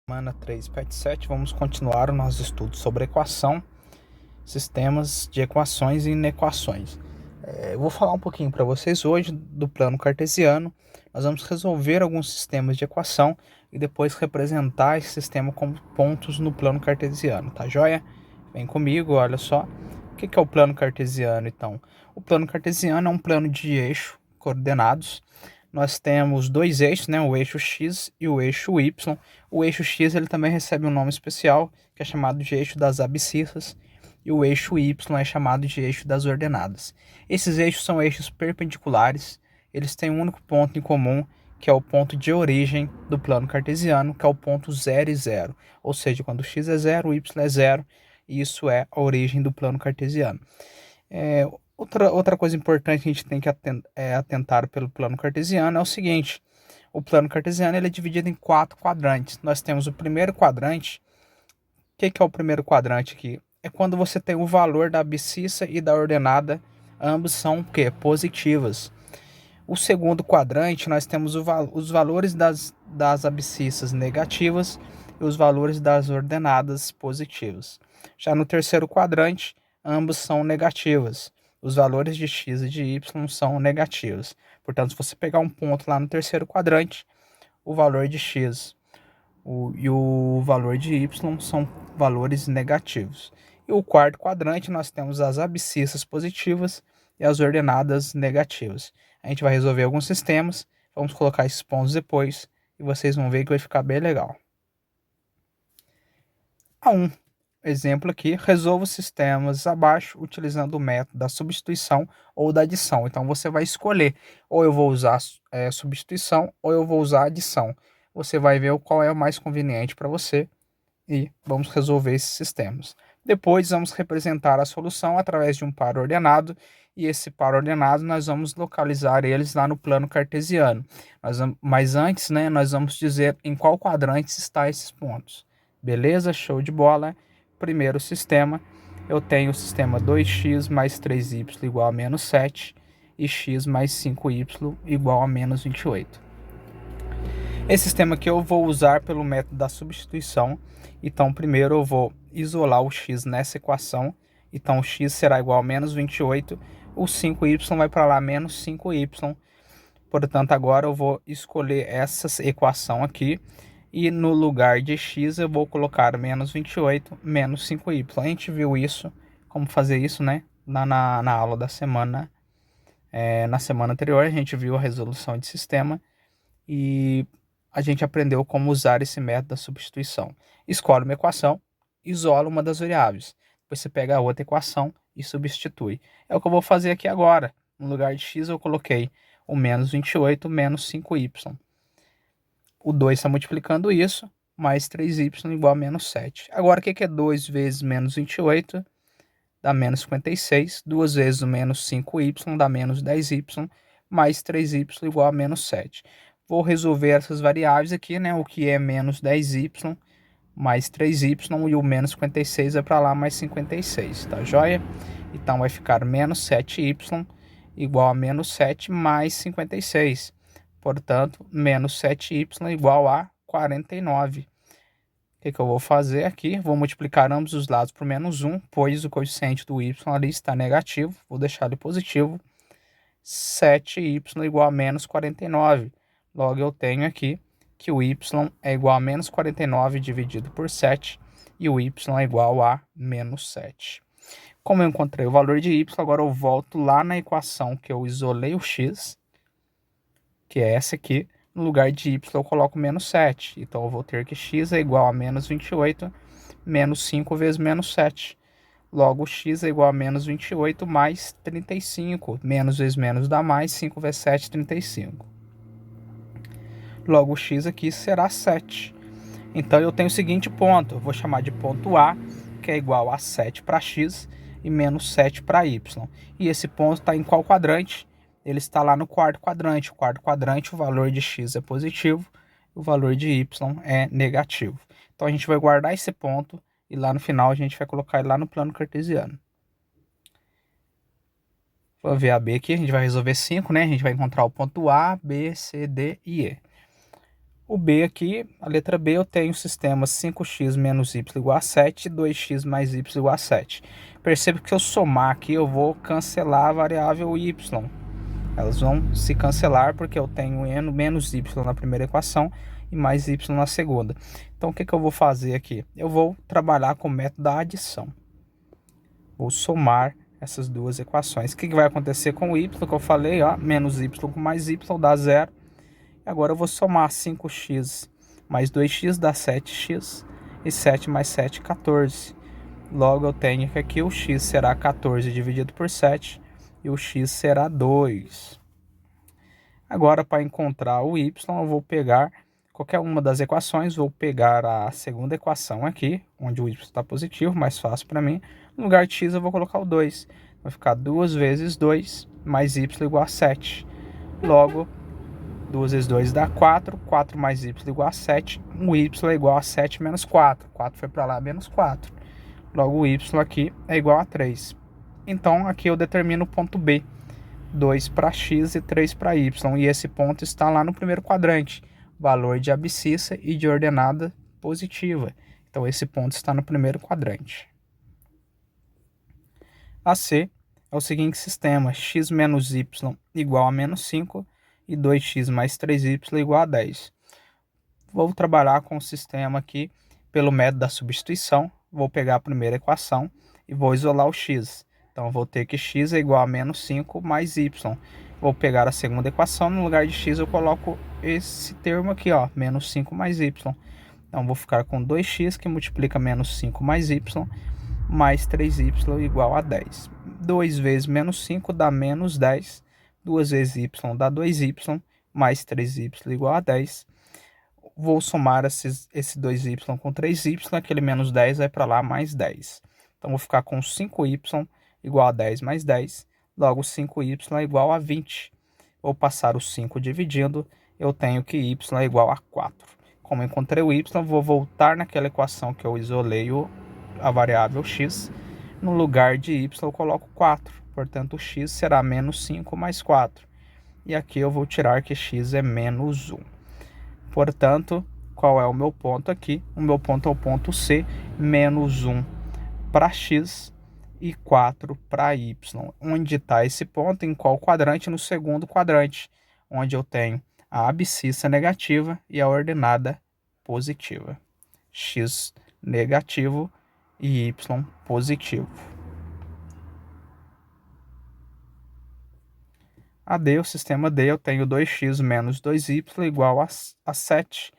Semana 3, PET 7, vamos continuar o nosso estudo sobre equação, sistemas de equações e inequações. Eu vou falar um pouquinho para vocês hoje do plano cartesiano. Nós vamos resolver alguns sistemas de equação e depois representar esse sistema como pontos no plano cartesiano, tá joia? Vem comigo, olha só. O que é o plano cartesiano, então? O plano cartesiano é um plano de eixo coordenados. Nós temos dois eixos, né? O eixo X e o eixo Y. O eixo X ele também recebe um nome especial, que é chamado de eixo das abscissas, e o eixo Y é chamado de eixo das ordenadas. Esses eixos são eixos perpendiculares, eles têm um único ponto em comum, que é o ponto de origem do plano cartesiano, que é o ponto 0 e 0. Ou seja, quando x é 0, y é 0, e isso é a origem do plano cartesiano. Outra coisa importante que a gente tem que atentar pelo plano cartesiano é o seguinte: o plano cartesiano ele é dividido em 4 quadrantes. Nós temos o primeiro quadrante. O que é o primeiro quadrante aqui? É quando você tem o valor da abscissa e da ordenada, ambos são o quê? Positivas. O segundo quadrante, nós temos os valores das abscissas negativas e os valores das ordenadas positivas. Já no terceiro quadrante, ambos são negativas. Os valores de x e de y são negativos. Portanto, se você pegar um ponto lá no terceiro quadrante, o valor de x e o valor de y são valores negativos. E o quarto quadrante, nós temos as abscissas positivas e as ordenadas negativas. A gente vai resolver alguns sistemas, vamos colocar esses pontos depois e vocês vão ver que vai ficar bem legal. A1. Exemplo aqui, resolva os sistemas abaixo utilizando o método da substituição ou da adição. Então você vai escolher, ou eu vou usar substituição ou eu vou usar adição. Você vai ver qual é o mais conveniente para você e vamos resolver esses sistemas. Depois vamos representar a solução através de um par ordenado, e esse par ordenado nós vamos localizar eles lá no plano cartesiano. Mas antes, nós vamos dizer em qual quadrante está esses pontos. Beleza? Show de bola. Primeiro sistema, eu tenho o sistema 2x mais 3y igual a menos 7 e x mais 5y igual a menos 28. Esse sistema aqui eu vou usar pelo método da substituição. Então, primeiro eu vou isolar o x nessa equação. Então, o x será igual a menos 28. O 5y vai para lá, menos 5y. Portanto, agora eu vou escolher essa equação aqui. E no lugar de x eu vou colocar menos 28, menos 5y. A gente viu isso, como fazer isso, na aula da semana. Na semana anterior a gente viu a resolução de sistema e a gente aprendeu como usar esse método da substituição. Escolhe uma equação, isola uma das variáveis. Depois você pega a outra equação e substitui. É o que eu vou fazer aqui agora. No lugar de x eu coloquei o menos 28 menos 5y. O 2 está multiplicando isso, mais 3y igual a menos 7. Agora, o que é 2 vezes menos 28? Dá menos 56. 2 vezes o menos 5y dá menos 10y, mais 3y igual a menos 7. Vou resolver essas variáveis aqui, o que é menos 10y, mais 3y, e o menos 56 é para lá, mais 56, tá joia? Então, vai ficar menos 7y igual a menos 7 mais 56. Portanto, menos 7y igual a 49. O que eu vou fazer aqui? Vou multiplicar ambos os lados por menos 1, pois o coeficiente do y ali está negativo. Vou deixar ele positivo. 7y igual a menos 49. Logo, eu tenho aqui que o y é igual a menos 49 dividido por 7 e o y é igual a menos 7. Como eu encontrei o valor de y, agora eu volto lá na equação que eu isolei o x, que é essa aqui. No lugar de y eu coloco menos 7. Então eu vou ter que x é igual a menos 28, menos 5 vezes menos 7. Logo, x é igual a menos 28 mais 35. Menos vezes menos dá mais, 5 vezes 7, 35. Logo, o x aqui será 7. Então eu tenho o seguinte ponto, eu vou chamar de ponto A, que é igual a 7 para x e menos 7 para y. E esse ponto está em qual quadrante? Ele está lá no quarto quadrante. O quarto quadrante, o valor de x é positivo, o valor de y é negativo. Então a gente vai guardar esse ponto e lá no final a gente vai colocar ele lá no plano cartesiano. Vou ver a B aqui, a gente vai resolver 5, A gente vai encontrar o ponto A, B, C, D e E. O B aqui, a letra B, eu tenho o sistema 5x menos y igual a 7 e 2x mais y igual a 7. Perceba que se eu somar aqui, eu vou cancelar a variável y. Elas vão se cancelar porque eu tenho n menos y na primeira equação e mais y na segunda. Então, o que eu vou fazer aqui? Eu vou trabalhar com o método da adição. Vou somar essas duas equações. O que vai acontecer com o y, que eu falei, ó, menos y com mais y dá 0. Agora eu vou somar 5x mais 2x dá 7x, e 7 mais 7, 14. Logo eu tenho que aqui o x será 14 dividido por 7, e o x será 2. Agora, para encontrar o y, eu vou pegar qualquer uma das equações, vou pegar a segunda equação aqui, onde o y está positivo, mais fácil para mim. No lugar de x eu vou colocar o 2. Vai ficar 2 vezes 2 mais y igual a 7. Logo, 2 vezes 2 dá 4, 4 mais y igual a 7, o y é igual a 7 menos 4. 4 foi para lá, menos 4. Logo, o y aqui é igual a 3. Então, aqui eu determino o ponto B. 2 para x e 3 para y. E esse ponto está lá no primeiro quadrante. Valor de abscissa e de ordenada positiva. Então, esse ponto está no primeiro quadrante. A C é o seguinte sistema: x menos y igual a menos 5 e 2x mais 3y igual a 10. Vou trabalhar com o sistema aqui pelo método da substituição. Vou pegar a primeira equação e vou isolar o x. Então, vou ter que x é igual a menos 5 mais y. Vou pegar a segunda equação, no lugar de x eu coloco esse termo aqui, ó, menos 5 mais y. Então, vou ficar com 2x que multiplica menos 5 mais y, mais 3y igual a 10. 2 vezes menos 5 dá menos 10. 2 vezes y dá 2y, mais 3y igual a 10. Vou somar esse 2y com 3y, aquele menos 10 vai para lá, mais 10. Então, vou ficar com 5y igual a 10 mais 10. Logo, 5y é igual a 20. Vou passar o 5 dividindo, eu tenho que y é igual a 4. Como eu encontrei o y, vou voltar naquela equação que eu isolei a variável x. No lugar de y, eu coloco 4. Portanto, o x será menos 5 mais 4. E aqui eu vou tirar que x é menos 1. Portanto, qual é o meu ponto aqui? O meu ponto é o ponto C, menos 1 para x e 4 para y. Onde está esse ponto? Em qual quadrante? No segundo quadrante, onde eu tenho a abscissa negativa e a ordenada positiva. X negativo e y positivo. A D, o sistema D, eu tenho 2x menos 2y igual a 7.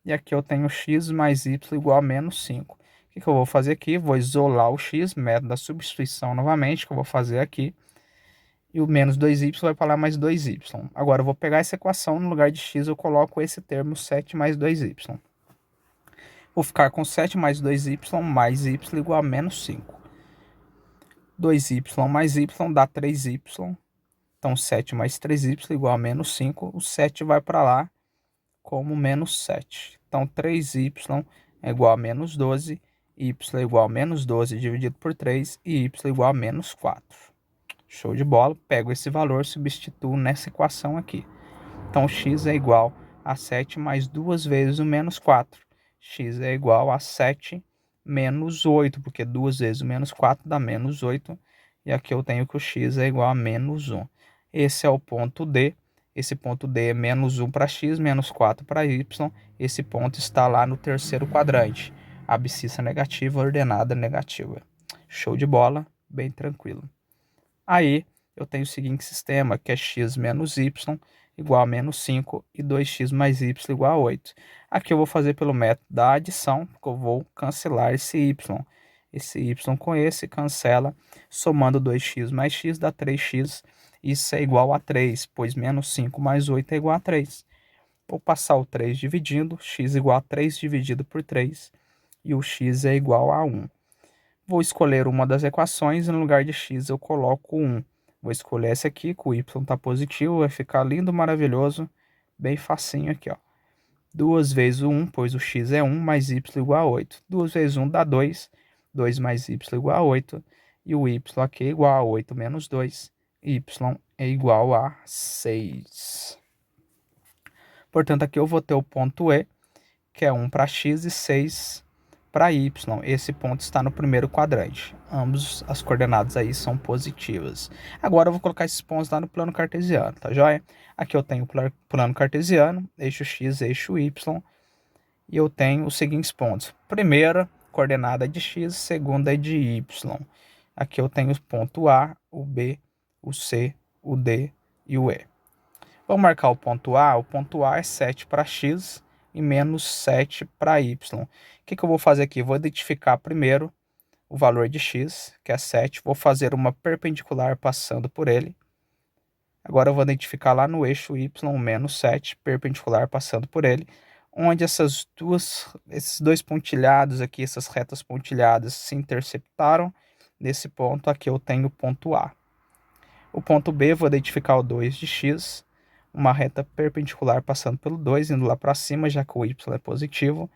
E aqui eu tenho x mais y igual a menos 5. O que eu vou fazer aqui? Vou isolar o x, método da substituição novamente, que eu vou fazer aqui. E o menos 2y vai para lá mais 2y. Agora eu vou pegar essa equação, no lugar de x eu coloco esse termo 7 mais 2y. Vou ficar com 7 mais 2y mais y igual a menos 5. 2y mais y dá 3y. Então, 7 mais 3y igual a menos 5. O 7 vai para lá como menos 7. Então, 3y é igual a menos 12. Y é igual a menos 12 dividido por 3. E y é igual a menos 4. Show de bola. Pego esse valor e substituo nessa equação aqui. Então, x é igual a 7 mais 2 vezes o menos 4. X é igual a 7 menos 8, porque 2 vezes o menos 4 dá menos 8. E aqui eu tenho que o x é igual a menos 1. Esse é o ponto D. Esse ponto D é menos 1 para x, menos 4 para y. Esse ponto está lá no terceiro quadrante. Abscissa negativa, ordenada negativa. Show de bola, bem tranquilo. Aí eu tenho o seguinte sistema, que é x menos y igual a menos 5 e 2x mais y igual a 8. Aqui eu vou fazer pelo método da adição, porque eu vou cancelar esse y. Esse y com esse cancela, somando 2x mais x dá 3x. Isso é igual a 3, pois menos 5 mais 8 é igual a 3. Vou passar o 3 dividindo, x igual a 3 dividido por 3, e o x é igual a 1. Vou escolher uma das equações e no lugar de x eu coloco 1. Vou escolher essa aqui, que o y está positivo, vai ficar lindo, maravilhoso, bem facinho aqui, ó. 2 vezes o 1, pois o x é 1, mais y igual a 8. 2 vezes 1 dá 2, 2 mais y igual a 8, e o y aqui é igual a 8 menos 2, y é igual a 6. Portanto, aqui eu vou ter o ponto E, que é 1 para x e 6 para y. Esse ponto está no primeiro quadrante. Ambos as coordenadas aí são positivas. Agora eu vou colocar esses pontos lá no plano cartesiano, tá joia? Aqui eu tenho o plano cartesiano, eixo x, eixo y, e eu tenho os seguintes pontos. Primeira coordenada é de x, segunda é de y. Aqui eu tenho o ponto A, o B, o C, o D e o E. Vamos marcar o ponto A. O ponto A é 7 para x e menos 7 para y. O que eu vou fazer aqui? Vou identificar primeiro o valor de x, que é 7. Vou fazer uma perpendicular passando por ele. Agora eu vou identificar lá no eixo y menos 7, perpendicular passando por ele, onde esses dois pontilhados aqui, essas retas pontilhadas se interceptaram. Nesse ponto aqui eu tenho o ponto A. O ponto B, vou identificar o 2 de x, uma reta perpendicular passando pelo 2, indo lá para cima, já que o y é positivo.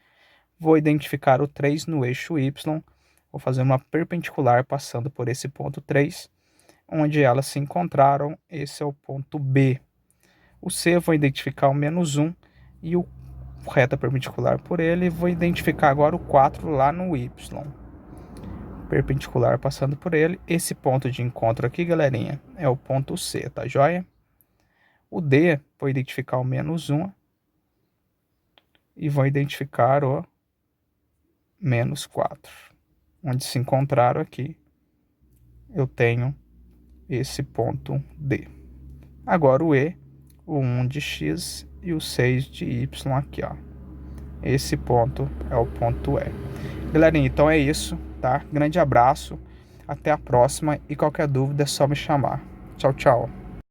Vou identificar o 3 no eixo y, vou fazer uma perpendicular passando por esse ponto 3, onde elas se encontraram. Esse é o ponto B. O C, vou identificar o menos 1 e o reta perpendicular por ele. Vou identificar agora o 4 lá no y, perpendicular passando por ele. Esse ponto de encontro aqui, galerinha, é o ponto C, tá joia? O D, vou identificar o menos 1 e vou identificar o menos 4. Onde se encontraram aqui, eu tenho esse ponto D. Agora o E, o 1 de x e o 6 de y aqui, ó. Esse ponto é o ponto E. Galerinha, então é isso, tá? Grande abraço, até a próxima e qualquer dúvida é só me chamar. Tchau, tchau.